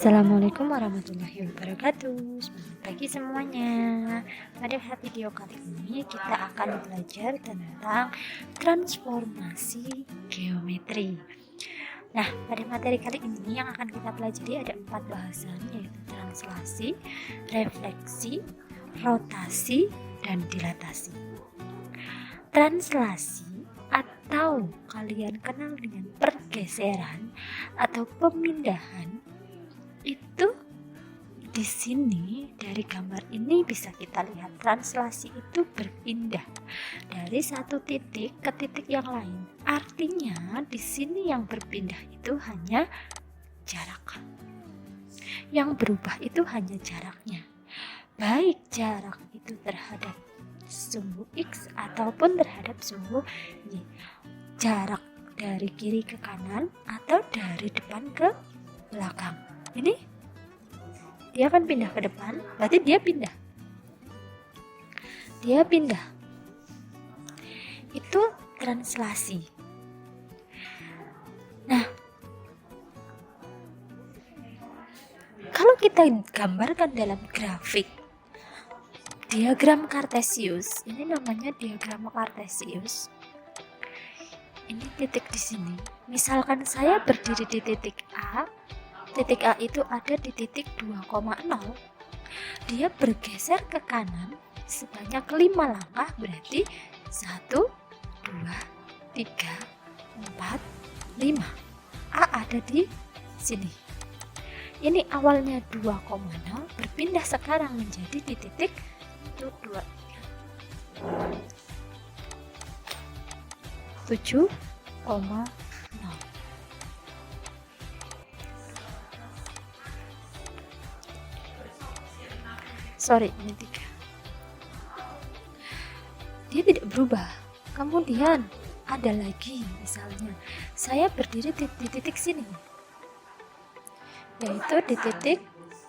Assalamualaikum warahmatullahi wabarakatuh. Selamat pagi semuanya. Pada video kali ini kita akan belajar tentang transformasi geometri. Nah, pada materi kali ini yang akan kita pelajari ada 4 bahasan, yaitu translasi, refleksi, rotasi, dan dilatasi. Translasi atau kalian kenal dengan pergeseran atau pemindahan, itu di sini dari gambar ini bisa kita lihat translasi itu berpindah dari satu titik ke titik yang lain. Artinya di sini yang berpindah itu hanya jarak. Yang berubah itu hanya jaraknya. Baik jarak itu terhadap sumbu X ataupun terhadap sumbu Y. Jarak dari kiri ke kanan atau dari depan ke belakang. Ini dia akan pindah ke depan, berarti dia pindah. Itu translasi. Nah, kalau kita gambarkan dalam grafik diagram Cartesius, ini namanya diagram Cartesius. Ini titik di sini. Misalkan saya berdiri di titik A. Titik A itu ada di titik 2,0. Dia bergeser ke kanan sebanyak 5 langkah, berarti 1, 2, 3, 4, 5. A ada di sini. Ini awalnya 2,0 berpindah sekarang menjadi di titik 2, 7,0. Sorry, ini 3. Dia tidak berubah. Kemudian ada lagi, misalnya saya berdiri di titik sini, yaitu di titik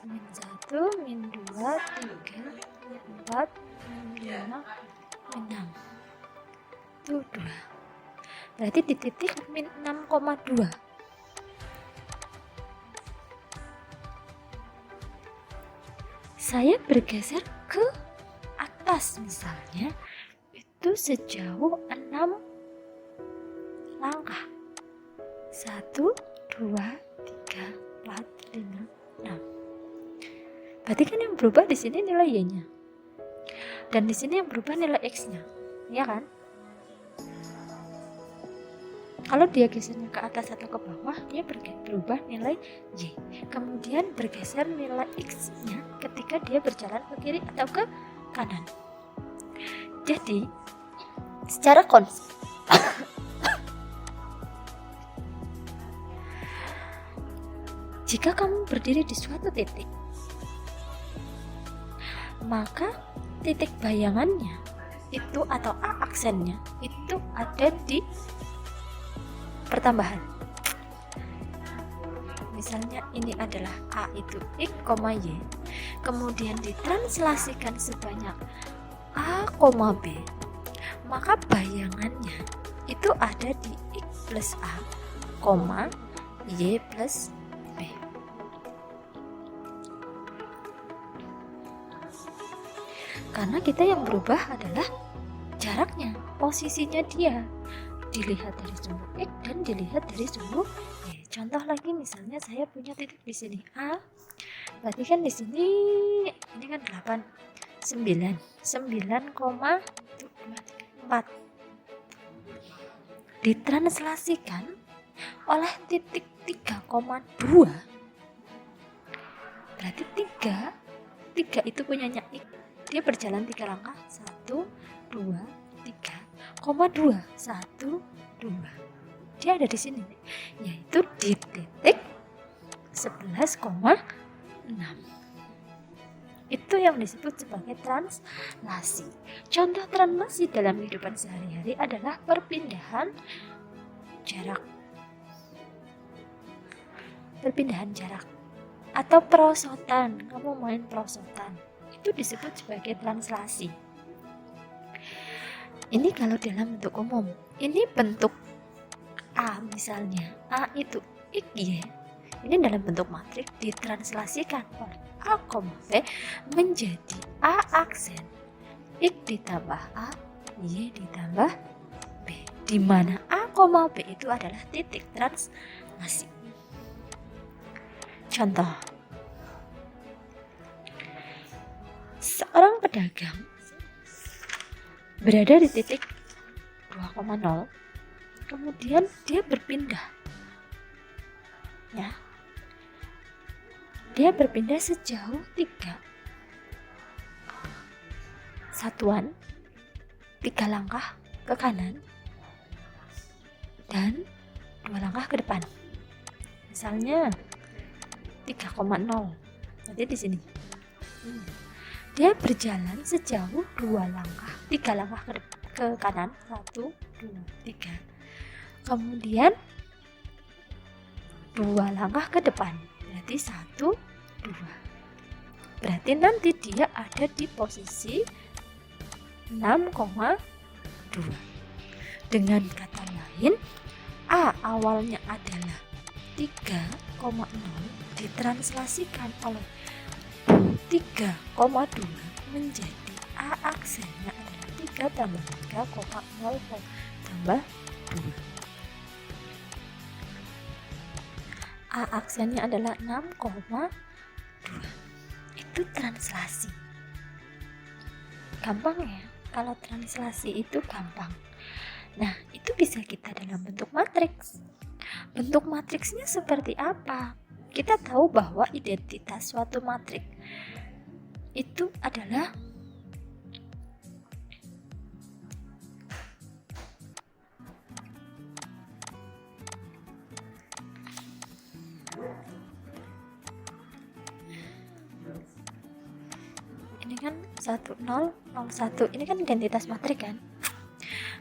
min 1, min 2, 3, min 4, min 5, min 6. Itu 2. Berarti di titik min 6,2. Saya bergeser ke atas misalnya, itu sejauh 6 langkah. 1, 2, 3, 4, 5, 6. Berarti kan yang berubah di sini nilai Y-nya. Dan di sini yang berubah nilai X-nya. Ya kan? Kalau dia gesernya ke atas atau ke bawah, dia berubah nilai Y. Kemudian bergeser nilai X-nya ketika dia berjalan ke kiri atau ke kanan. Jadi, secara konsep jika kamu berdiri di suatu titik, maka titik bayangannya itu atau A aksennya itu ada di pertambahan. Misalnya ini adalah A itu X, Y, kemudian ditranslasikan sebanyak A, B, maka bayangannya itu ada di X plus A, Y plus B. Karena kita yang berubah adalah jaraknya, posisinya dia. Dilihat dari sumbu X dan dilihat dari sumbu Y. Contoh lagi, misalnya saya punya titik di sini A, berarti kan di sini ini kan 9,4. Ditranslasikan oleh titik 3,2. Berarti 3 itu punyanya X. Dia berjalan 3 langkah, 1, 2, 3, 2, 1, 2. Dia ada di sini, yaitu di titik 11,6. Itu yang disebut sebagai translasi. Contoh translasi dalam kehidupan sehari-hari adalah perpindahan jarak. Atau perosotan. Kamu main perosotan, itu disebut sebagai translasi. Ini kalau dalam bentuk umum. Ini bentuk A misalnya. A itu X, Y. ini dalam bentuk matriks ditranslasikan oleh A, B menjadi A aksen X ditambah A, Y ditambah B, di mana A, B itu adalah titik translasi. Contoh, seorang pedagang berada di titik 2,0, kemudian dia berpindah, ya, dia berpindah sejauh 3 satuan, 3 langkah ke kanan dan 2 langkah ke depan. Misalnya 3,0. Nanti di sini. Dia berjalan sejauh 2 langkah, 3 langkah ke kanan, 1, 2, 3. Kemudian 2 langkah ke depan. Berarti 1, 2. Berarti nanti dia ada di posisi 6,2. Dengan kata lain, A awalnya adalah 3,0 ditranslasikan oleh 3,2 menjadi A aksennya adalah 3 tambah 3,0 tambah 2. A aksennya adalah 6,2. Itu translasi. Gampang ya? Kalau translasi itu gampang. Nah, itu bisa kita dalam bentuk matriks. Bentuk matriksnya seperti apa? Kita tahu bahwa identitas suatu matriks itu adalah ini kan 1001, ini kan identitas matriks kan.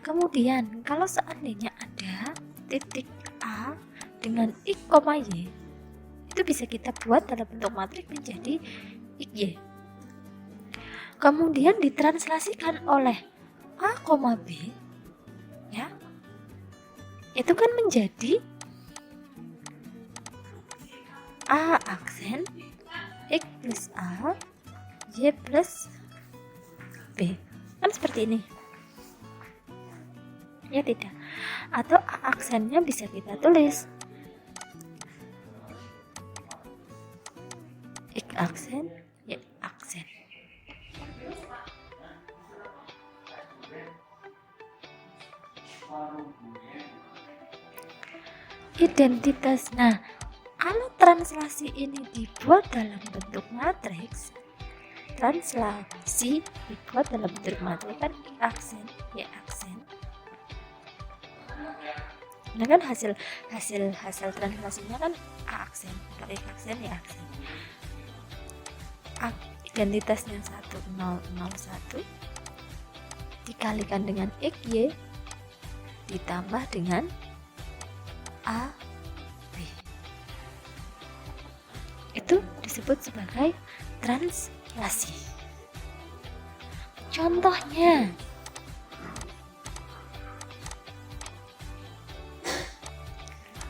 Kemudian kalau seandainya ada titik A dengan X, Y, itu bisa kita buat dalam bentuk matriks menjadi XY. Kemudian ditranslasikan oleh A, B, ya, itu kan menjadi A aksen X plus A, Y plus B, kan seperti ini. Ya tidak, atau A aksennya bisa kita tulis X aksen, Y aksen. Identitas. Nah, kalau translasi ini dibuat dalam bentuk matriks, translasi dibuat dalam bentuk matriks kan X aksen, Y aksen. Nah kan hasil translasinya kan A aksen, kalau X aksen, Y aksen. Identitasnya 1001 dikalikan dengan XY ditambah dengan A, B. Itu disebut sebagai translasi. Contohnya,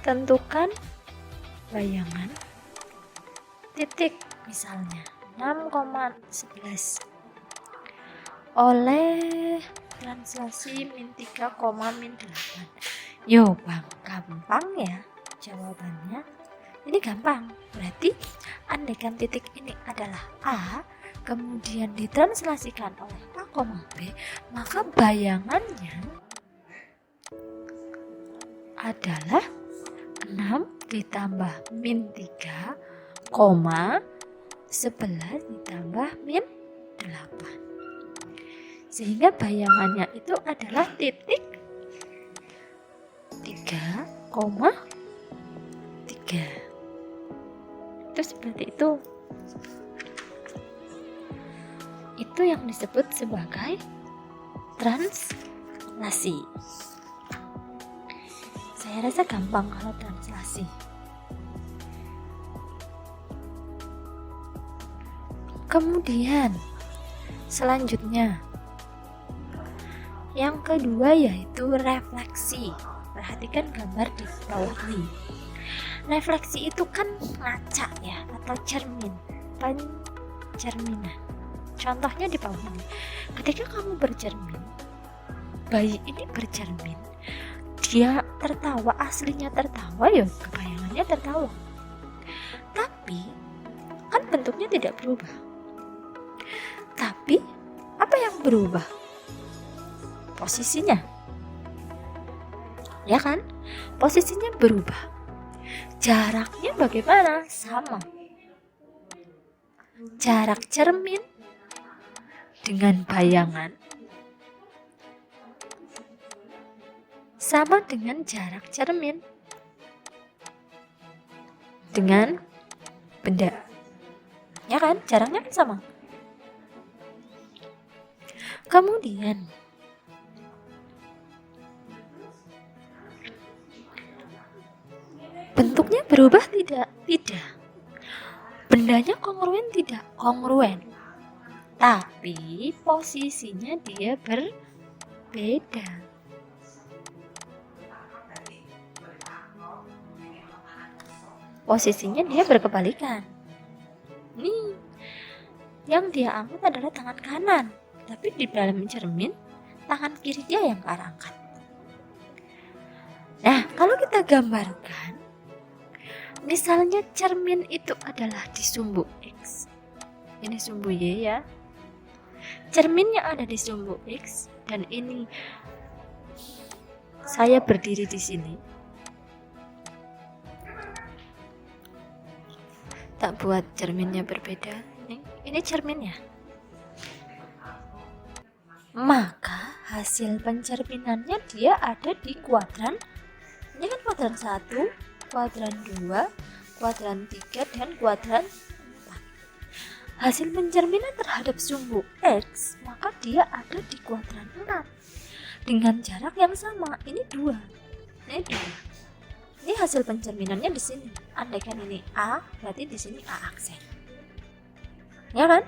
tentukan bayangan titik misalnya 6,11 oleh translasi min 3, min 8. Yo bang, gampang ya jawabannya. Ini gampang. Berarti andaikan titik ini adalah A, kemudian ditranslasikan oleh A, B, maka bayangannya adalah 6 ditambah min 3, 11 ditambah min 8. Sehingga bayangannya itu adalah titik 3,3. Itu seperti itu. Itu yang disebut sebagai translasi. Saya rasa gampang kalau translasi. Kemudian selanjutnya yang kedua yaitu refleksi. Perhatikan gambar di bawah ini. Refleksi itu kan ngaca ya, atau cermin, pencerminan. Contohnya di bawah ini, ketika kamu bercermin, bayi ini bercermin, dia tertawa, aslinya tertawa ya, kebayangannya tertawa, tapi kan bentuknya tidak berubah. Tapi apa yang berubah? Posisinya, ya kan? Posisinya berubah. Jaraknya bagaimana? Sama. Jarak cermin dengan bayangan sama dengan jarak cermin dengan benda, ya kan? Jaraknya kan sama. Kemudian bentuknya berubah tidak? Tidak. Bendanya kongruen? Tidak kongruen. Tapi posisinya dia berbeda. Posisinya dia berkebalikan. Nih, yang dia angkat adalah tangan kanan, tapi di dalam cermin tangan kiri dia yang keangkat. Nah, kalau kita gambarkan, misalnya cermin itu adalah di sumbu X, ini sumbu Y ya, cerminnya ada di sumbu X, dan ini saya berdiri di sini. Tak buat cerminnya berbeda. Ini cerminnya. Maka hasil pencerminannya dia ada di kuadran. Ini kan kuadran 1, kuadran 2, kuadran 3, dan kuadran 4. Hasil pencerminan terhadap sumbu X, maka dia ada di kuadran 4 dengan jarak yang sama. Ini 2. Ini 2. Ini hasil pencerminannya di sini. Andaikan ini A, berarti di sini A aksen. Ya kan?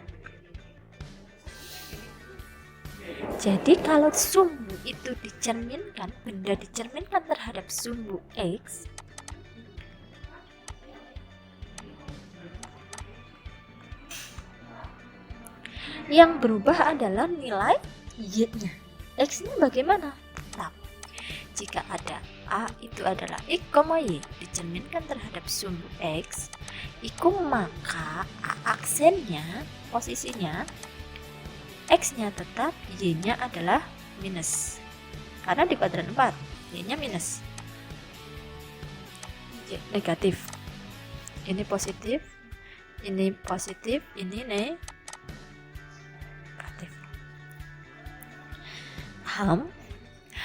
Jadi kalau sumbu itu dicerminkan, benda dicerminkan terhadap sumbu X, yang berubah adalah nilai Y-nya. X-nya bagaimana? Tetap. Jika ada A itu adalah X, Y dicerminkan terhadap sumbu X, maka A aksennya, posisinya, X-nya tetap, Y-nya adalah minus. Karena di kuadran 4, Y-nya minus. Y negatif. Ini positif, ini positif, ini negatif. Paham?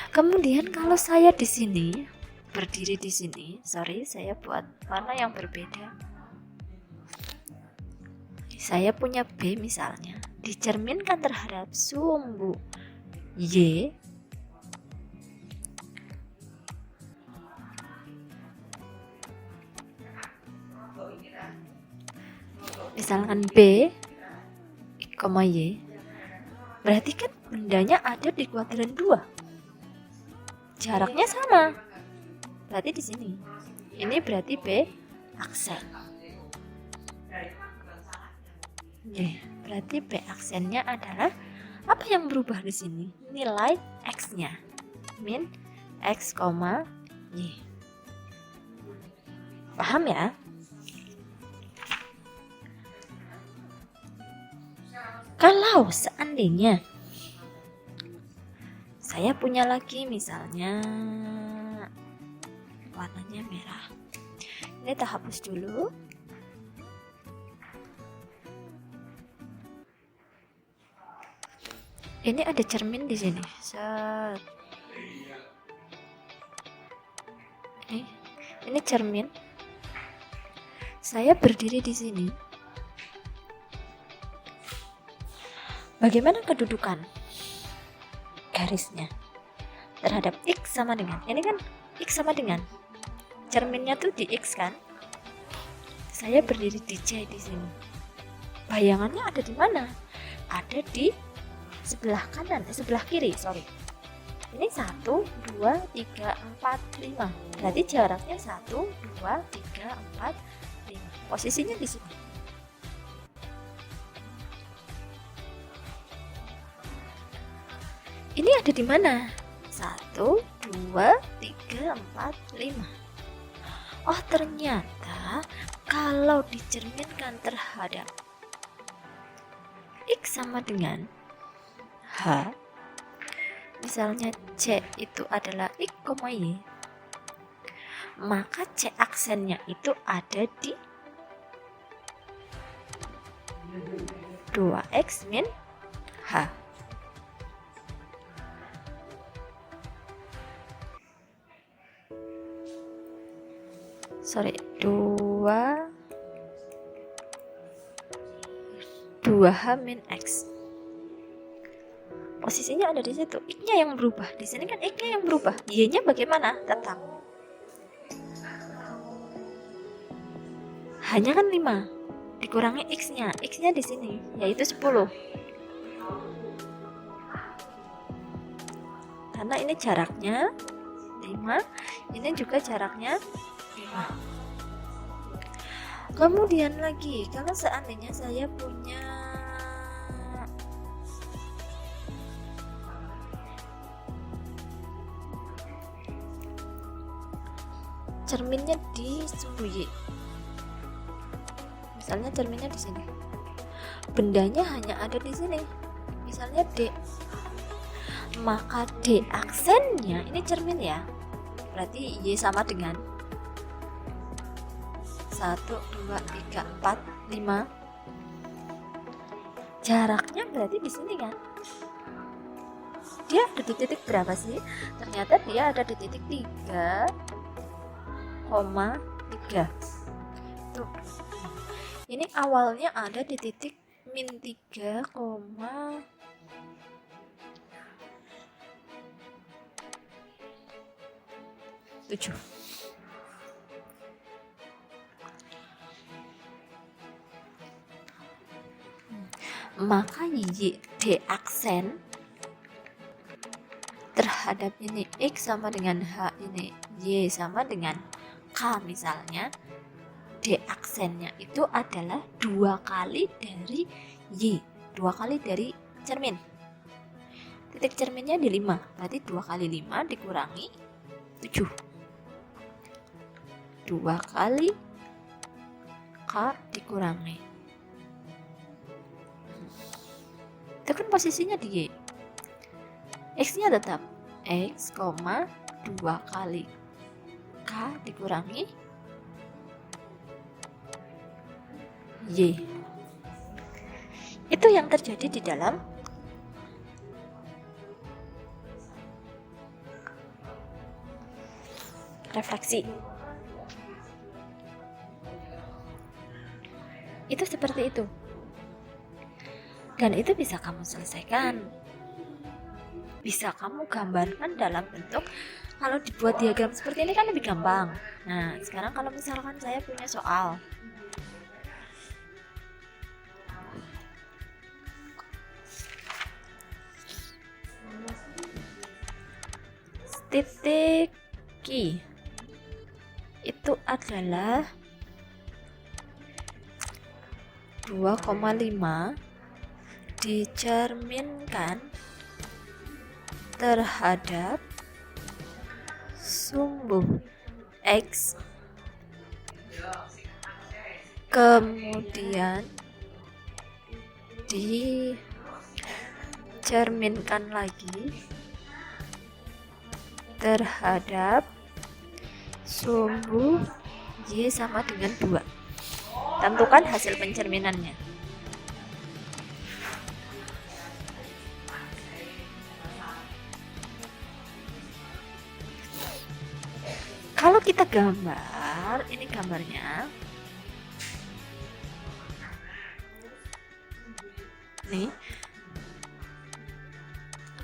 Kemudian kalau saya di sini, berdiri di sini, saya buat warna yang berbeda. Saya punya B misalnya, dicerminkan terhadap sumbu Y, misalkan B, Y, berarti kan bendanya ada di kuadran 2. Jaraknya sama. Berarti di sini. Ini berarti B aksen. Berarti B aksennya adalah apa yang berubah di sini? Nilai X-nya. Min X, Y. Paham ya? Kalau seandainya saya punya lagi misalnya warnanya merah, ini tak hapus dulu. Ini ada cermin di sini. Set. Ini cermin. Saya berdiri di sini. Bagaimana kedudukan garisnya terhadap X sama dengan, ini kan X sama dengan cerminnya tuh di X kan. Saya berdiri di C di sini. Bayangannya ada di mana? Ada di sebelah kanan, sebelah kiri, Ini 1, 2, 3, 4, 5. Berarti jaraknya 1, 2, 3, 4, 5. Posisinya di sini. Ini ada di mana? 1, 2, 3, 4, 5. Oh, ternyata kalau dicerminkan terhadap X sama dengan H, misalnya C itu adalah X, Y, maka C aksennya itu ada di 2X min H. Sorry, 2H min X. Posisinya ada di situ. X-nya yang berubah. Di sini kan X-nya yang berubah. Y-nya bagaimana? Tetap. Hanya kan 5 dikurangi X-nya. X-nya di sini yaitu 10. Karena ini jaraknya 5, ini juga jaraknya 5. Kemudian lagi, kalau seandainya saya punya cerminnya di sumbu Y, misalnya cerminnya di sini, bendanya hanya ada di sini, misalnya D, maka D aksennya ini cermin ya, berarti Y sama dengan 1, 2, 3, 4, 5. Jaraknya berarti di sini kan. Dia ada di titik berapa sih? Ternyata dia ada di titik 3,3. Tuh. Ini awalnya ada di titik min 3,7. Maka Y, D aksen terhadap ini X sama dengan H, ini Y sama dengan K misalnya, D aksennya itu adalah 2 kali dari Y, 2 kali dari cermin. Titik cerminnya di 5, berarti 2 kali 5 dikurangi 7. 2 kali K dikurangi, itu kan posisinya di Y. X-nya tetap X, 2 kali K dikurangi Y. Itu yang terjadi di dalam refleksi. Itu seperti itu. Dan itu bisa kamu selesaikan, bisa kamu gambarkan dalam bentuk, kalau dibuat diagram seperti ini kan lebih gampang. Nah, sekarang kalau misalkan saya punya soal, titik Q itu adalah 2,5 dicerminkan terhadap sumbu X, kemudian dicerminkan lagi terhadap sumbu Y sama dengan 2. Tentukan hasil pencerminannya. Kalau kita gambar, ini gambarnya. Nih.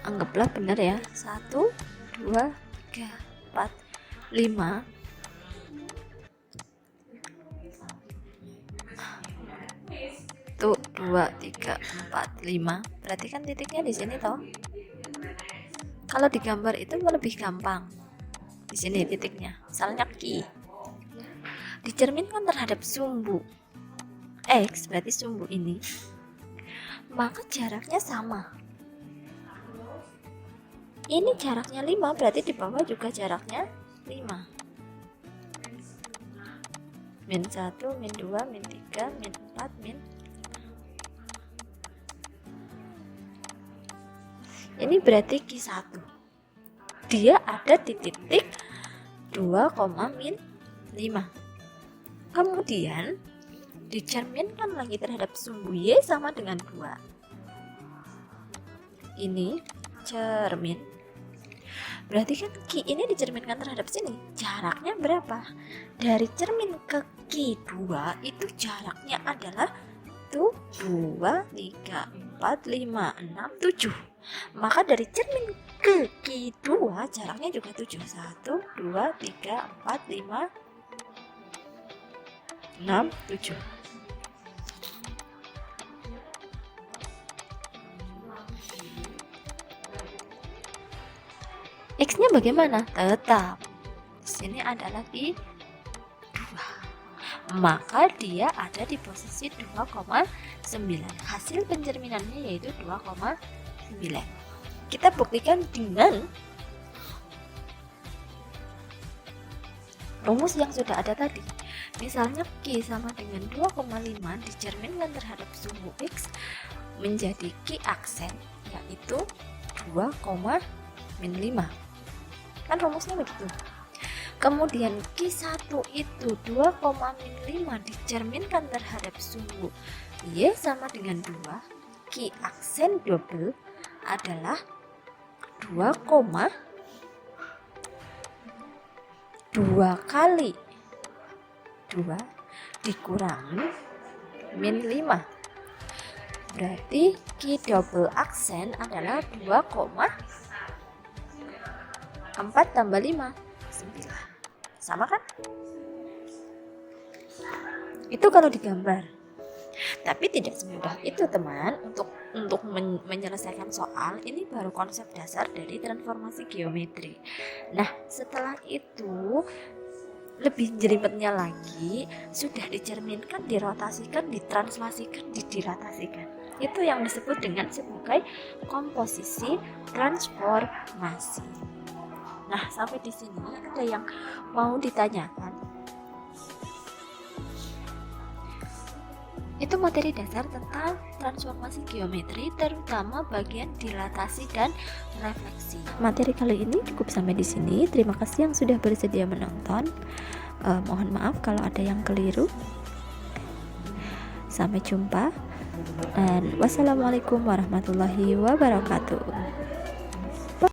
Anggaplah benar ya. 1, 2, 3, 4, 5. Tuh, 2, 3, 4, 5. Berarti kan titiknya di sini toh. Kalau digambar itu lebih gampang. Di sini titiknya, misalnya Q dicerminkan terhadap sumbu X, berarti sumbu ini, maka jaraknya sama. Ini jaraknya 5, berarti di bawah juga jaraknya 5. Min 1, min 2, min 3, min 4, min 5. Ini berarti Q1. Dia ada di titik 2,-5. Kemudian dicerminkan lagi terhadap sumbu Y sama dengan 2. Ini cermin. Berarti kan Q ini dicerminkan terhadap sini. Jaraknya berapa? Dari cermin ke Q2 itu jaraknya adalah 2, 3, 4, 5, 6, 7. Maka dari cermin ke Q2 jaraknya juga 7. 1, 2, 3, 4, 5, 6, 7. X-nya bagaimana? Tetap. Di sini ada lagi 2. Maka dia ada di posisi 2,9. Hasil pencerminannya yaitu 2,9. Kita buktikan dengan rumus yang sudah ada tadi. Misalnya Q sama dengan 2,5 dicerminkan terhadap sumbu X menjadi Q aksen, yaitu 2,-5. Kan rumusnya begitu. Kemudian Q1 itu 2,-5 dicerminkan terhadap sumbu Y sama dengan 2. Q aksen double adalah 2 kali 2 dikurangi min 5. Berarti Q double aksen adalah 2,4 tambah 5, 9. Sama kan? Itu kalau digambar. Tapi tidak semudah itu teman. Untuk menyelesaikan soal ini baru konsep dasar dari transformasi geometri. Nah, setelah itu lebih jelimetnya lagi, sudah dicerminkan, dirotasikan, ditranslasikan, didilatasikan. Itu yang disebut dengan sebagai komposisi transformasi. Nah, sampai di sini ada yang mau ditanyakan? Itu materi dasar tentang transformasi geometri, terutama bagian dilatasi dan refleksi. Materi kali ini cukup sampai di sini. Terima kasih yang sudah bersedia menonton. Mohon maaf kalau ada yang keliru. Sampai jumpa dan wassalamualaikum warahmatullahi wabarakatuh.